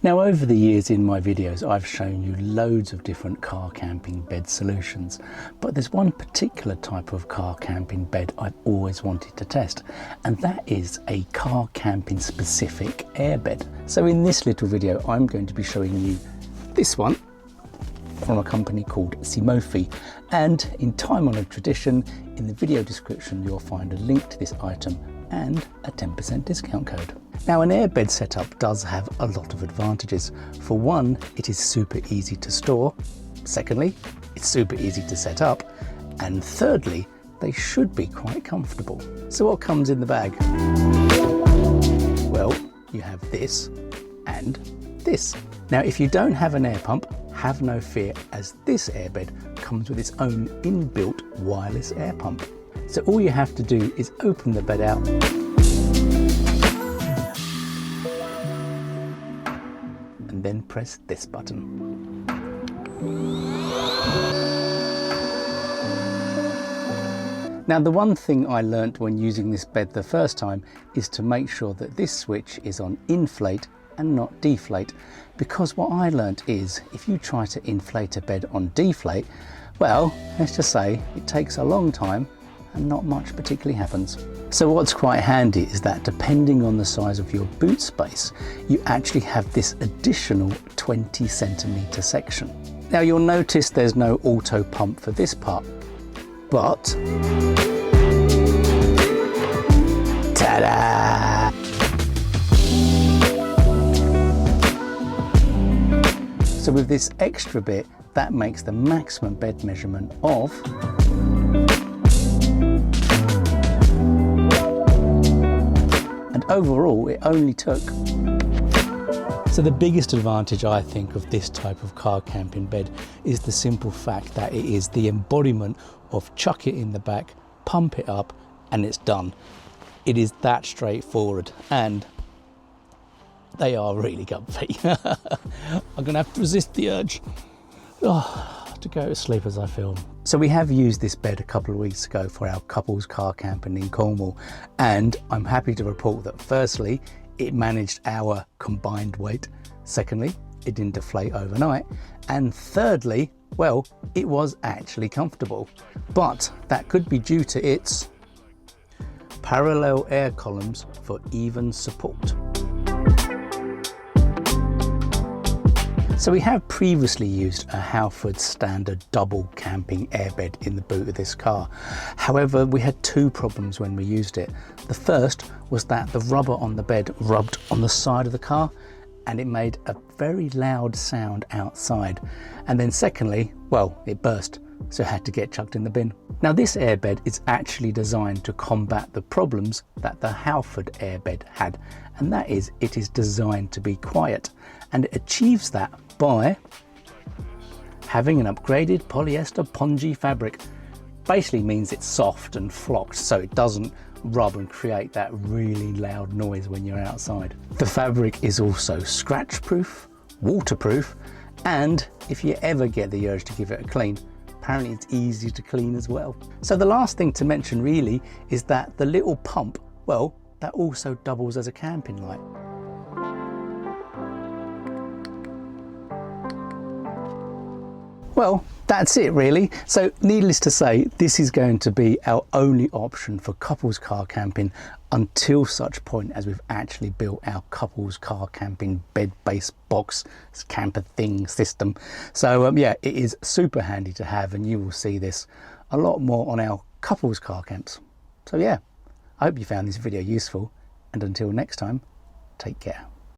Now, over the years in my videos, I've shown you loads of different car camping bed solutions, but there's one particular type of car camping bed I've always wanted to test, and that is a car camping specific airbed. So in this little video, I'm going to be showing you this one from a company called Viofo, and in time-honoured tradition, in the video description you'll find a link to this item and a 10% discount code. Now, an airbed setup does have a lot of advantages. For one, it is super easy to store. Secondly, it's super easy to set up. And thirdly, they should be quite comfortable. So what comes in the bag? Well, you have this and this. Now, if you don't have an air pump, have no fear, as this airbed comes with its own inbuilt wireless air pump. So all you have to do is open the bed out and then press this button. Now, the one thing I learnt when using this bed the first time is to make sure that this switch is on inflate and not deflate, because what I learnt is if you try to inflate a bed on deflate, well, let's just say it takes a long time and not much particularly happens. So what's quite handy is that depending on the size of your boot space, you actually have this additional 20 centimetre section. Now, you'll notice there's no auto pump for this part, but ta-da! So with this extra bit, that makes the maximum bed measurement of 'and overall it only took. So the biggest advantage I think of this type of car camping bed is the simple fact that it is the embodiment of chuck it in the back, pump it up, and it's done. It is that straightforward, and they are really comfy. I'm gonna have to resist the urge to go to sleep as I film. So we have used this bed a couple of weeks ago for our couples car camping in Cornwall, and I'm happy to report that firstly, it managed our combined weight. Secondly, it didn't deflate overnight. And thirdly, well, it was actually comfortable. But that could be due to its parallel air columns for even support. So we have previously used a Halford standard double camping airbed in the boot of this car. However, we had two problems when we used it. The first was that the rubber on the bed rubbed on the side of the car and it made a very loud sound outside. And then secondly, well, it burst, so it had to get chucked in the bin. Now, this airbed is actually designed to combat the problems that the Halford airbed had, and that is it is designed to be quiet, and it achieves that by having an upgraded polyester pongee fabric. Basically means it's soft and flocked, so it doesn't rub and create that really loud noise when you're outside. The fabric is also scratch proof, waterproof, and if you ever get the urge to give it a clean, apparently it's easy to clean as well. So the last thing to mention really is that the little pump, well, that also doubles as a camping light. Well, that's it really. So needless to say, this is going to be our only option for couples car camping until such point as we've actually built our couples car camping bed-based box camper thing system. So yeah, it is super handy to have, and you will see this a lot more on our couples car camps. So yeah, I hope you found this video useful, and until next time, take care.